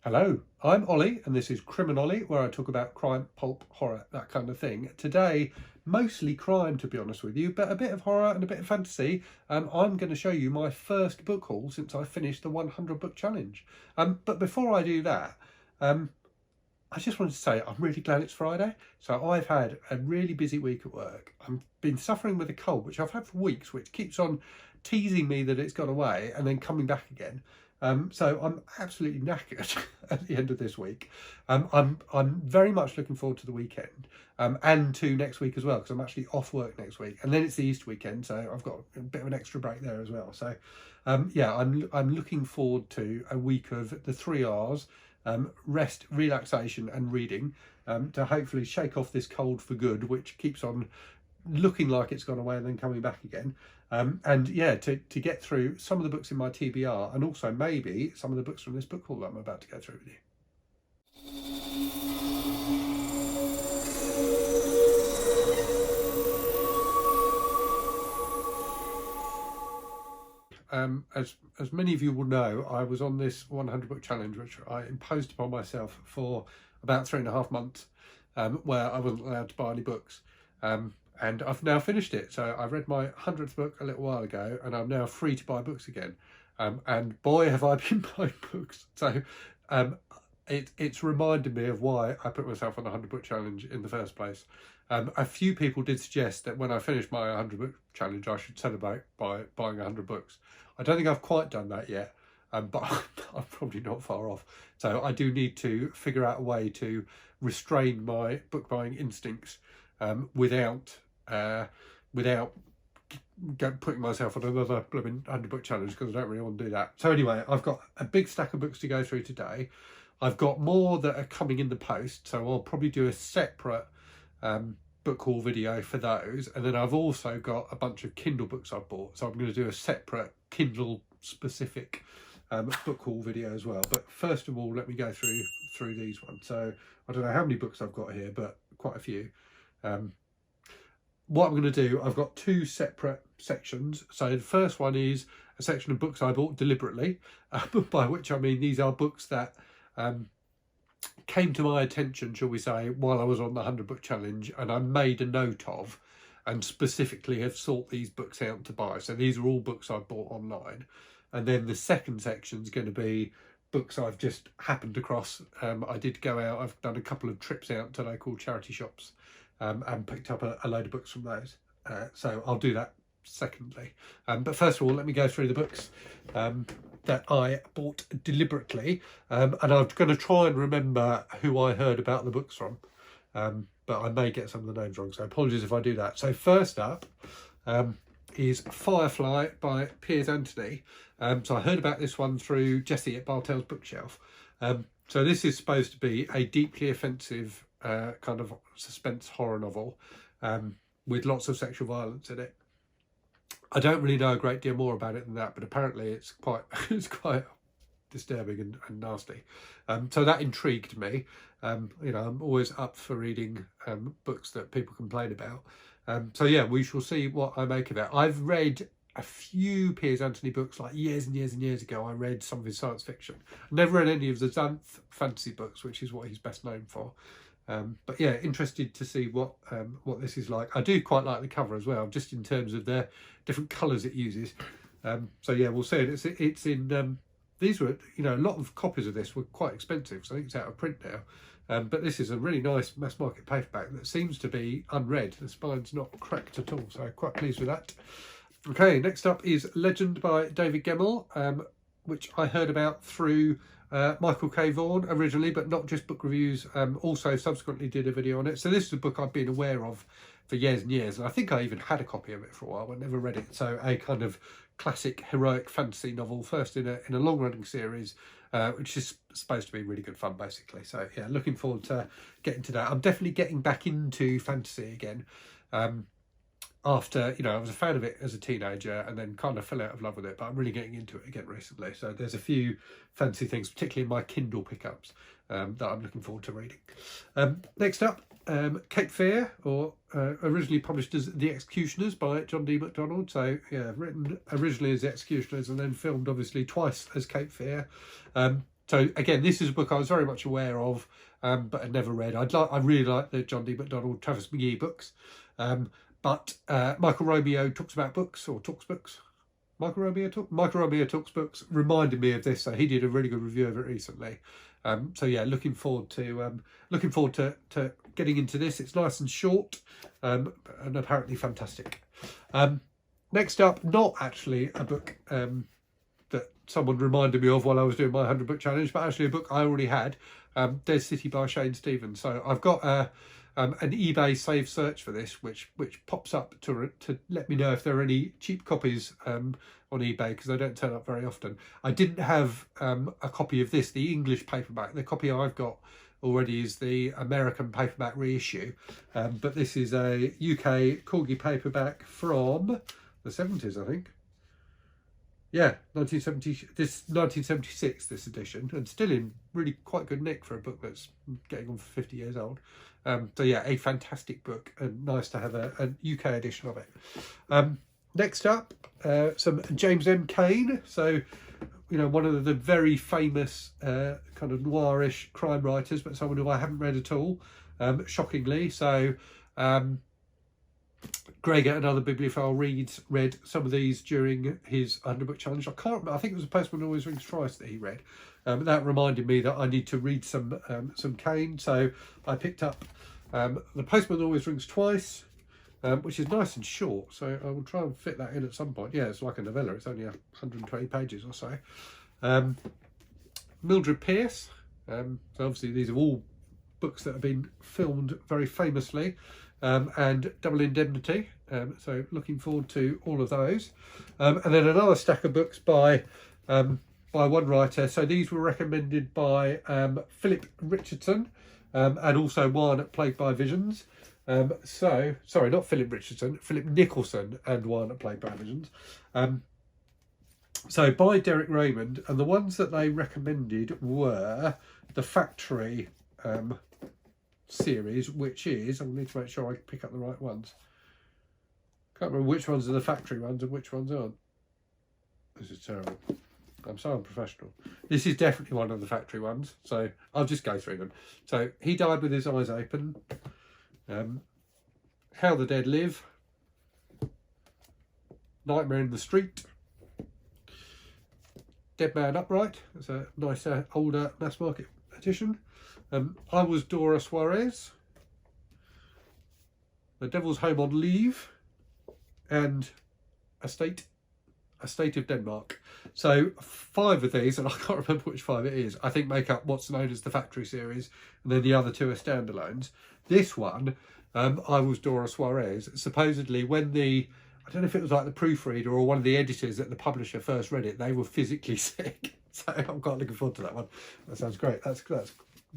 Hello, I'm Ollie and this is Criminolly, where I talk about crime, pulp, horror, that kind of thing. Today, mostly crime to be honest with you, but a bit of horror and a bit of fantasy. I'm going to show you my first book haul since I finished the 100 book challenge. But before I do that, I just wanted to say I'm really glad it's Friday. So I've had a really busy week at work. I've been suffering with a cold, which I've had for weeks, which keeps on teasing me that it's gone away and then coming back again. So I'm absolutely knackered at the end of this week. I'm very much looking forward to the weekend and to next week as well, because I'm actually off work next week, and then it's the Easter weekend, so I've got a bit of an extra break there as well. So yeah, I'm looking forward to a week of the 3 R's: rest, relaxation, and reading, to hopefully shake off this cold for good, which keeps on looking like it's gone away and then coming back again. And yeah, to get through some of the books in my TBR, and also maybe some of the books from this book haul that I'm about to go through with you. As many of you will know, I was on this 100 book challenge, which I imposed upon myself for about 3.5 months, where I wasn't allowed to buy any books. And I've now finished it. So I read my 100th book a little while ago, and I'm now free to buy books again. And boy, have I been buying books. So it's reminded me of why I put myself on the 100 book challenge in the first place. A few people did suggest that when I finish my 100 book challenge, I should celebrate by buying 100 books. I don't think I've quite done that yet, but I'm probably not far off. So I do need to figure out a way to restrain my book buying instincts without putting myself on another blooming 100 book challenge, because I don't really want to do that. So anyway, I've got a big stack of books to go through today. I've got more that are coming in the post, so I'll probably do a separate book haul video for those. And then I've also got a bunch of Kindle books I've bought, so I'm going to do a separate Kindle specific book haul video as well. But first of all, let me go through these ones. So I don't know how many books I've got here, but quite a few. What I'm going to do, I've got 2 separate sections. So the first one is a section of books I bought deliberately, by which I mean these are books that came to my attention, shall we say, while I was on the 100 book challenge, and I made a note of and specifically have sought these books out to buy. So these are all books I bought online. And then the second section is going to be books I've just happened across. I did go out, I've done a couple of trips out to local charity shops and picked up a load of books from those. So I'll do that secondly. But first of all, let me go through the books that I bought deliberately. And I'm going to try and remember who I heard about the books from. But I may get some of the names wrong, so apologies if I do that. So first up is Firefly by Piers Anthony. So I heard about this one through Jessie at Bartell's Bookshelf. So this is supposed to be a deeply offensive kind of suspense horror novel with lots of sexual violence in it. I don't really know a great deal more about it than that, but apparently it's quite disturbing and nasty. So that intrigued me. You know, I'm always up for reading books that people complain about. So yeah, we shall see what I make of it. I've read a few Piers Anthony books, like years and years and years ago. I read some of his science fiction. I never read any of the Xanth fantasy books, which is what he's best known for. But yeah, interested to see what this is like. I do quite like the cover as well, just in terms of the different colours it uses. So yeah, we'll see. It's in these were, you know, a lot of copies of this were quite expensive, so I think it's out of print now. But this is a really nice mass market paperback that seems to be unread. The spine's not cracked at all, so quite pleased with that. Okay, next up is Legend by David Gemmell, which I heard about through Michael K. Vaughan originally, but not just book reviews, also subsequently did a video on it. So this is a book I've been aware of for years and years, and I think I even had a copy of it for a while, but never read it. So a kind of classic heroic fantasy novel, first in a long-running series, which is supposed to be really good fun, basically. So yeah, looking forward to getting to that. I'm definitely getting back into fantasy again. After, you know, I was a fan of it as a teenager and then kind of fell out of love with it, but I'm really getting into it again recently. So there's a few fancy things, particularly in my Kindle pickups, that I'm looking forward to reading. Next up, Cape Fear, or originally published as The Executioners by John D. MacDonald. So yeah, written originally as The Executioners and then filmed obviously twice as Cape Fear. So again, this is a book I was very much aware of, but had never read. I really like the John D. MacDonald, Travis McGee books, but Michael Romeo talks about books or talks books. Michael Romeo talks books reminded me of this, so he did a really good review of it recently. So yeah, looking forward to getting into this. It's nice and short, and apparently fantastic. Next up, not actually a book that someone reminded me of while I was doing my 100 book challenge, but actually a book I already had, Dead City by Shane Stevens. So I've got an eBay save search for this, which pops up to let me know if there are any cheap copies on eBay, because they don't turn up very often. I didn't have a copy of this, the English paperback. The copy I've got already is the American paperback reissue, but this is a UK Corgi paperback from the 70s, I think. Yeah, 1976, this edition, and still in really quite good nick for a book that's getting on for 50 years old. So yeah, a fantastic book, and nice to have a UK edition of it. Next up, some James M Kane. So, you know, one of the very famous kind of noirish crime writers, but someone who I haven't read at all, shockingly. So Greg at Another Bibliophile read some of these during his 100 book challenge. I can't remember, I think it was A Postman Always Rings Twice that he read. That reminded me that I need to read some Cain, so I picked up The Postman Always Rings Twice, which is nice and short, so I will try and fit that in at some point. Yeah, it's like a novella, it's only 120 pages or so. Mildred Pierce, so obviously these are all books that have been filmed very famously, and Double Indemnity, so looking forward to all of those. And then another stack of books by one writer. So these were recommended by Philip Richardson, and also one at Plagued by Visions. So, sorry, not Philip Richardson, Philip Nicholson, and one at Plagued by Visions. So by Derek Raymond, and the ones that they recommended were the Factory series, which is, I need to make sure I pick up the right ones. Can't remember which ones are the Factory ones and which ones aren't. This is terrible. I'm so unprofessional. This is definitely one of the Factory ones, so I'll just go through them. So He Died with His Eyes Open, How the Dead Live, Nightmare in the Street, Dead Man Upright. It's a nice older mass market edition. I Was Dora Suarez, The Devil's Home on Leave, and A State of Denmark. So 5 of these, and I can't remember which 5 it is, I think make up what's known as the Factory series, and then the other 2 are standalones. This one, I Was Dora Suarez, supposedly when I don't know if it was like the proofreader or one of the editors at the publisher first read it, they were physically sick. So I'm quite looking forward to that one. That sounds great. That's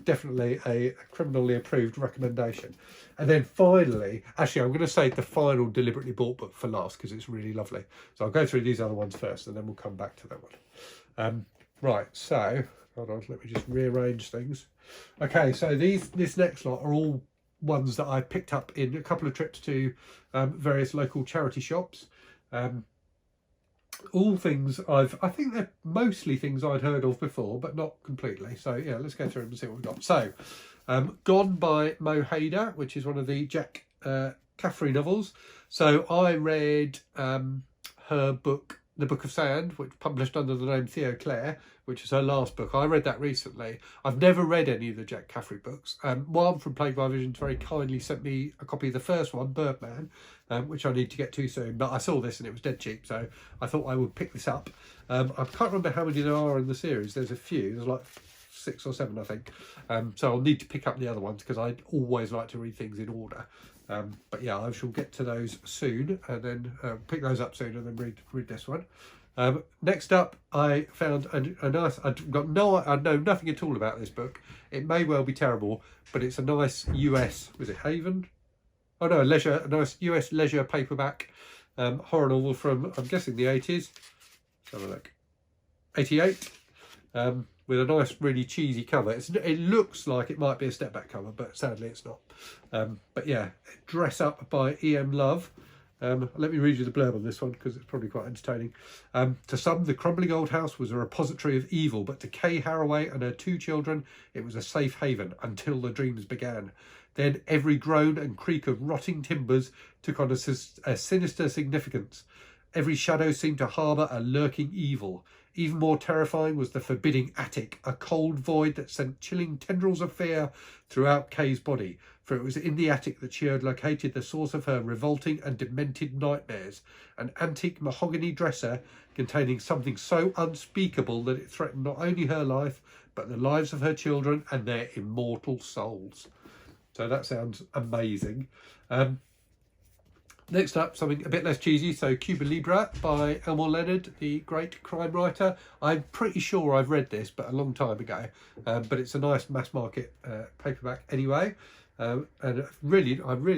definitely a criminally approved recommendation. And then finally, actually I'm going to save the final deliberately bought book for last because it's really lovely. So I'll go through these other ones first and then we'll come back to that one. Right, so hold on, let me just rearrange things. Okay, so this next lot are all ones that I picked up in a couple of trips to various local charity shops. All things I think they're mostly things I'd heard of before, but not completely. So yeah, let's go through them and see what we've got. So Gone by Mo Hayder, which is one of the Jack Caffrey novels. So I read her book, The Book of Sand, which published under the name Theo Clare, which is her last book. I read that recently. I've never read any of the Jack Caffrey books. One from Plagued by Visions very kindly sent me a copy of the first one, Birdman, which I need to get to soon. But I saw this and it was dead cheap, so I thought I would pick this up. I can't remember how many there are in the series. There's a few. There's like 6 or 7, I think. So I'll need to pick up the other ones because I always like to read things in order. But yeah, I shall get to those soon and then pick those up soon and then read this one. Next up, I found a nice, I know nothing at all about this book. It may well be terrible, but it's a nice US, was it Haven? Oh no, a nice US leisure paperback horror novel from, I'm guessing, the 80s. Let's have a look. 88. With a nice, really cheesy cover. It looks like it might be a step back cover, but sadly it's not. But yeah, Dress Up by E.M. Love. Let me read you the blurb on this one because it's probably quite entertaining. To some, the crumbling old house was a repository of evil, but to Kay Haraway and her 2 children, it was a safe haven until the dreams began. Then every groan and creak of rotting timbers took on a sinister significance. Every shadow seemed to harbour a lurking evil. Even more terrifying was the forbidding attic, a cold void that sent chilling tendrils of fear throughout Kay's body, for it was in the attic that she had located the source of her revolting and demented nightmares, an antique mahogany dresser containing something so unspeakable that it threatened not only her life, but the lives of her children and their immortal souls. So that sounds amazing. Next up, something a bit less cheesy. So Cuban Libra by Elmore Leonard, the great crime writer. I'm pretty sure I've read this, but a long time ago. But it's a nice mass market paperback anyway. And I really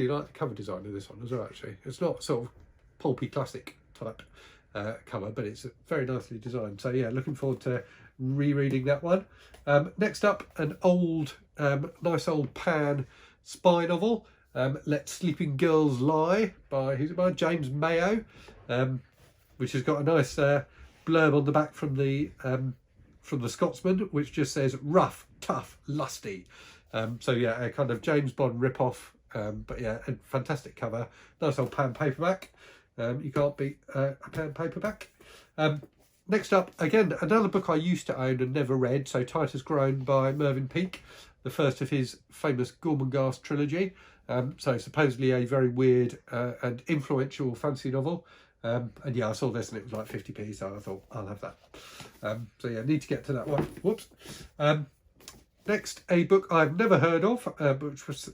like the cover design of this one as well, actually. It's not sort of pulpy classic type cover, but it's very nicely designed. So yeah, looking forward to rereading that one. Next up, an old, nice old pan spy novel. Let Sleeping Girls Lie by, who's it by? James Mayo, which has got a nice blurb on the back from the Scotsman, which just says rough, tough, lusty. So yeah, a kind of James Bond rip-off, but yeah, a fantastic cover. Nice old pan paperback. You can't beat a pan paperback. Next up, again, another book I used to own and never read, so Titus Grown by Mervyn Peake, the first of his famous Gormenghast trilogy. So supposedly a very weird and influential fantasy novel. And yeah, I saw this and it was like 50p, so I thought I'll have that. So yeah, need to get to that one. Whoops. Next, a book I've never heard of,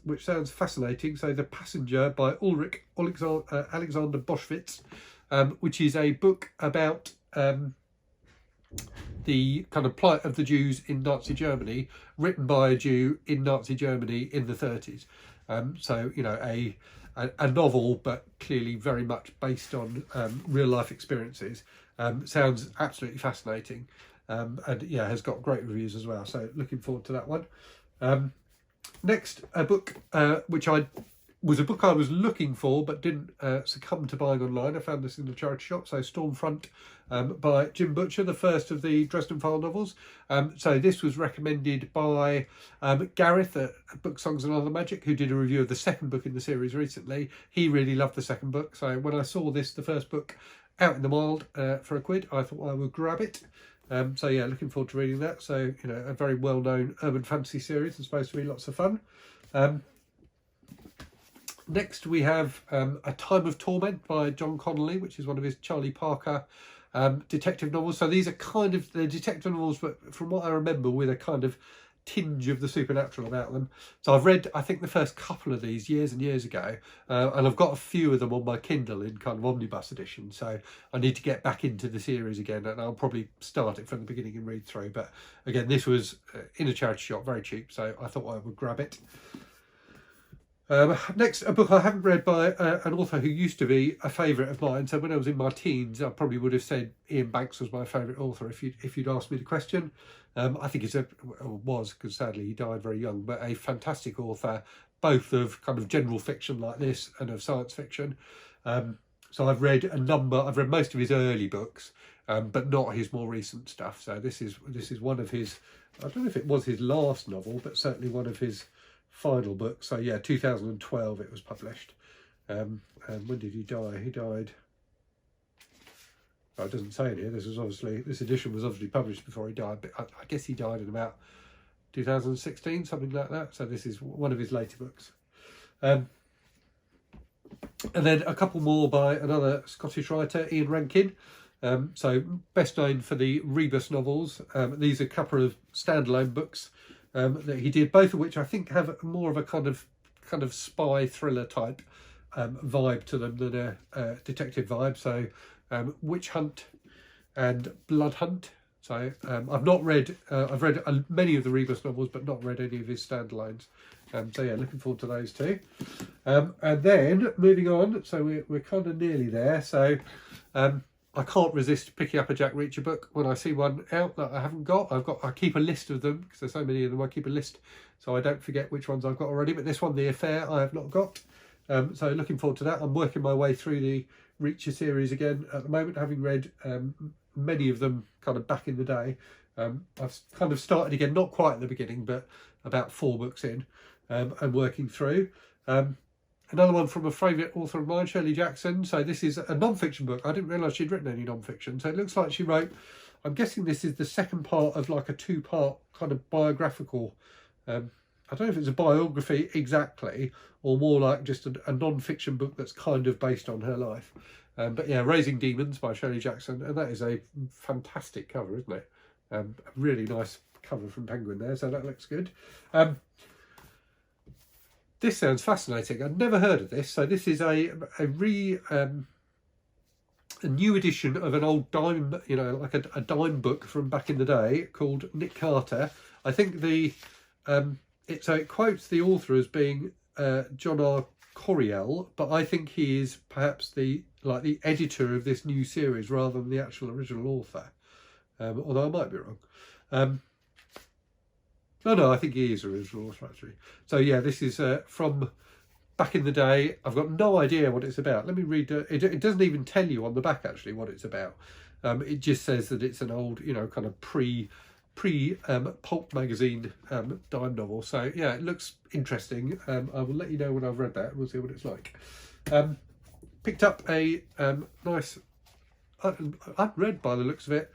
which sounds fascinating. So The Passenger by Ulrich Alexander Boschwitz, which is a book about the kind of plight of the Jews in Nazi Germany, written by a Jew in Nazi Germany in the 30s. So, you know, a novel, but clearly very much based on real life experiences. Sounds absolutely fascinating. And yeah, has got great reviews as well. So looking forward to that one. Next, a book which was a book I was looking for but didn't succumb to buying online. I found this in the charity shop. So Stormfront by Jim Butcher, the first of the Dresden File novels. So this was recommended by Gareth at Book Songs and Other Magic, who did a review of the second book in the series recently. He really loved the second book. So when I saw this, the first book, out in the wild for £1, I thought I would grab it. So yeah, looking forward to reading that. So, you know, a very well-known urban fantasy series. It's supposed to be lots of fun. Next, we have A Time of Torment by John Connolly, which is one of his Charlie Parker detective novels. So these are kind of the detective novels, but from what I remember, with a kind of tinge of the supernatural about them. So I've read, I think, the first couple of these years and years ago, and I've got a few of them on my Kindle in kind of omnibus edition. So I need to get back into the series again, and I'll probably start it from the beginning and read through. But again, this was in a charity shop, very cheap, so I thought I would grab it. Next, a book I haven't read by an author who used to be a favourite of mine. So when I was in my teens, I probably would have said Ian Banks was my favourite author if you'd asked me the question. I think was, because sadly he died very young, but a fantastic author, both of kind of general fiction like this and of science fiction. So I've read most of his early books, but not his more recent stuff. So this is one of his, I don't know if it was his last novel, but certainly one of his final book. So yeah, 2012 it was published. And when did he die? He died, well, it doesn't say it here. This edition was obviously published before he died, but I guess he died in about 2016, something like that. So this is one of his later books. And then a couple more by another Scottish writer, Ian Rankin. So best known for the Rebus novels. These are a couple of standalone books that he did, both of which I think have more of a kind of spy thriller type vibe to them than a detective vibe. So Witch Hunt and Blood Hunt. So I've read many of the Rebus novels, but not read any of his standalones. So yeah, looking forward to those two. And then moving on, so we're kind of nearly there. So I can't resist picking up a Jack Reacher book when I see one out that I haven't got. I keep a list of them because there's so many of them. I keep a list so I don't forget which ones I've got already. But this one, The Affair, I have not got. So looking forward to that. I'm working my way through the Reacher series again at the moment, having read many of them kind of back in the day. I've kind of started again, not quite at the beginning, but about 4 books in, and working through. Another one from a favourite author of mine, Shirley Jackson. So this is a non-fiction book. I didn't realise she'd written any non-fiction. So it looks like she wrote, I'm guessing this is the second part of like a 2-part kind of biographical, I don't know if it's a biography exactly, or more like just a non-fiction book that's kind of based on her life. But yeah, Raising Demons by Shirley Jackson, and that is a fantastic cover, isn't it? A really nice cover from Penguin there, so that looks good. This sounds fascinating. I'd never heard of this. So this is a new edition of an old dime, you know, like a dime book from back in the day called Nick Carter. I think it quotes the author as being John R. Coriel, but I think he is perhaps the editor of this new series rather than the actual original author. Although I might be wrong. No, I think he is original author actually. So yeah, this is from back in the day. I've got no idea what it's about. Let me read. It doesn't even tell you on the back actually what it's about. It just says that it's an old, you know, kind of pre pulp magazine dime novel. So yeah, it looks interesting. I will let you know when I've read that. We'll see what it's like. Picked up a nice, I've read by the looks of it,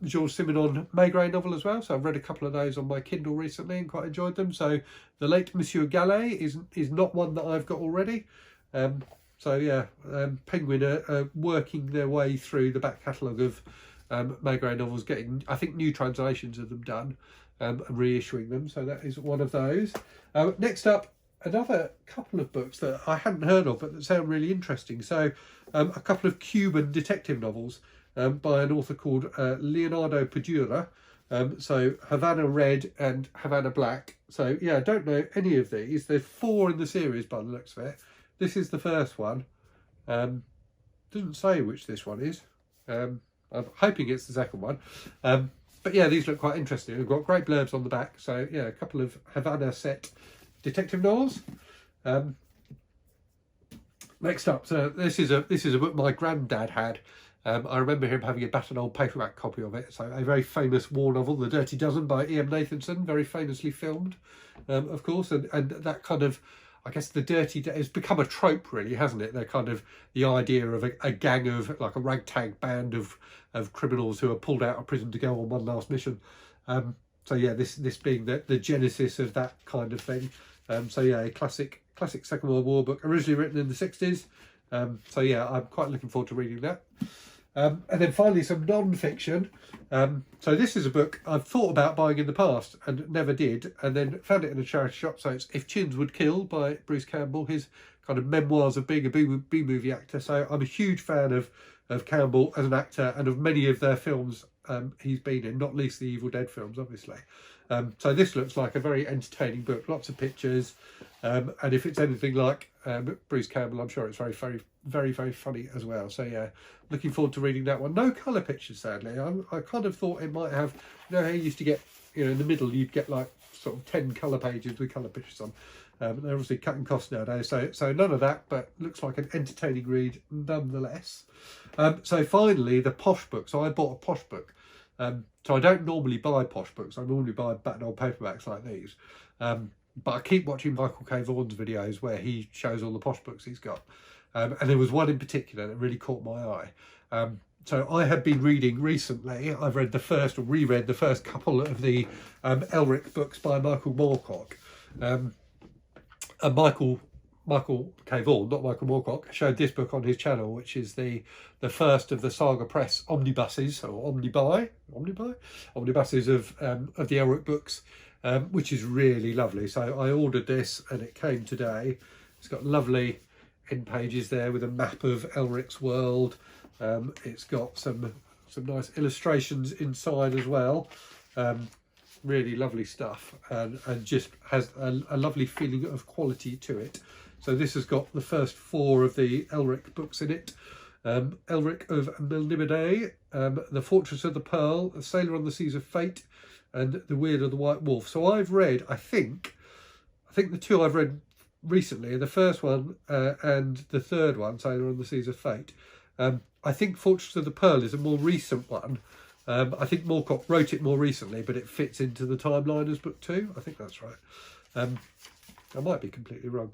Georges Simenon Maigret novel as well. So I've read a couple of those on my Kindle recently and quite enjoyed them. So The Late Monsieur Gallet is not one that I've got already. So yeah, Penguin are working their way through the back catalogue of Maigret novels, getting, I think, new translations of them done, and reissuing them. So that is one of those. Next up, another couple of books that I hadn't heard of but that sound really interesting. So a couple of Cuban detective novels by an author called Leonardo Padura. So Havana Red and Havana Black. So yeah, I don't know any of these. There's 4 in the series by the looks of it. This is the first one. Doesn't say which this one is. I'm hoping it's the second one. But yeah, these look quite interesting. They've got great blurbs on the back. So yeah, a couple of Havana set detective novels. Next up, so this is a book my granddad had. I remember him having a battered old paperback copy of it. So a very famous war novel, The Dirty Dozen by E. M. Nathanson, very famously filmed, of course, and that kind of, I guess the dirty, it's become a trope really, hasn't it? They're kind of the idea of a gang of, like a ragtag band of criminals who are pulled out of prison to go on one last mission. So yeah, this being the genesis of that kind of thing. So yeah, a classic Second World War book, originally written in the 60s. So yeah, I'm quite looking forward to reading that. And then finally some non-fiction. So this is a book I've thought about buying in the past and never did, and then found it in a charity shop. So it's If Chins Would Kill by Bruce Campbell, his kind of memoirs of being a B-movie actor. So I'm a huge fan of Campbell as an actor and of many of their films he's been in, not least the Evil Dead films, obviously. So this looks like a very entertaining book, lots of pictures, and if it's anything like Bruce Campbell, I'm sure it's very, very, very, very funny as well. So yeah, looking forward to reading that one. No colour pictures, sadly. I kind of thought it might have, you know how you used to get, you know, in the middle you'd get like sort of 10 colour pages with colour pictures on. They're obviously cutting costs nowadays, so none of that, but looks like an entertaining read nonetheless. So finally, the posh book. So I bought a posh book. So I don't normally buy posh books. I normally buy battered old paperbacks like these. But I keep watching Michael K. Vaughan's videos where he shows all the posh books he's got. And there was one in particular that really caught my eye. So I have been reading recently, I've read the first, or reread the first couple of the Elric books by Michael Moorcock. And Michael K. Vaughan, not Michael Moorcock, showed this book on his channel, which is the first of the Saga Press omnibuses, or omnibuses of the Elric books, which is really lovely. So I ordered this and it came today. It's got lovely end pages there with a map of Elric's world. It's got some nice illustrations inside as well. Really lovely stuff, and just has a lovely feeling of quality to it. So this has got the first 4 of the Elric books in it. Elric of Liberdae, The Fortress of the Pearl, A Sailor on the Seas of Fate, and The Weird of the White Wolf. So I've read, I think the 2 I've read recently, the first one and the third one, Sailor on the Seas of Fate. I think Fortress of the Pearl is a more recent one. I think Moorcock wrote it more recently, but it fits into the timeline as book 2. I think that's right. I might be completely wrong.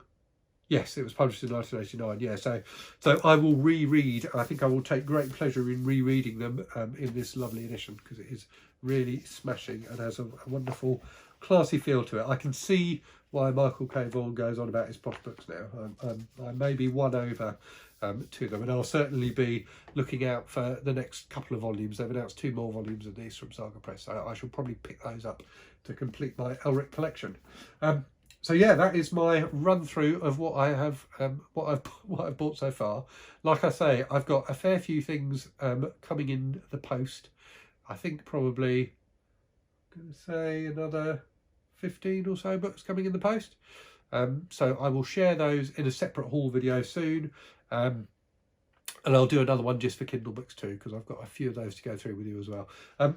Yes, it was published in 1989. Yeah, so I will reread. I think I will take great pleasure in rereading them in this lovely edition, because it is really smashing and has a wonderful, classy feel to it. I can see why Michael K. Vaughan goes on about his posh books now. I may be won over to them, and I'll certainly be looking out for the next couple of volumes. They've announced 2 more volumes of these from Saga Press, so I shall probably pick those up to complete my Elric collection. So yeah, that is my run through of what I have, what I've bought so far. Like I say, I've got a fair few things coming in the post. I think probably, I'm going to say another 15 or so books coming in the post. So I will share those in a separate haul video soon. And I'll do another one just for Kindle books too, because I've got a few of those to go through with you as well.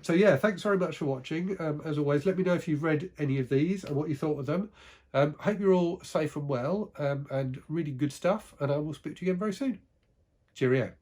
So yeah, thanks very much for watching. As always, let me know if you've read any of these and what you thought of them. Hope you're all safe and well and reading good stuff, and I will speak to you again very soon. Cheerio.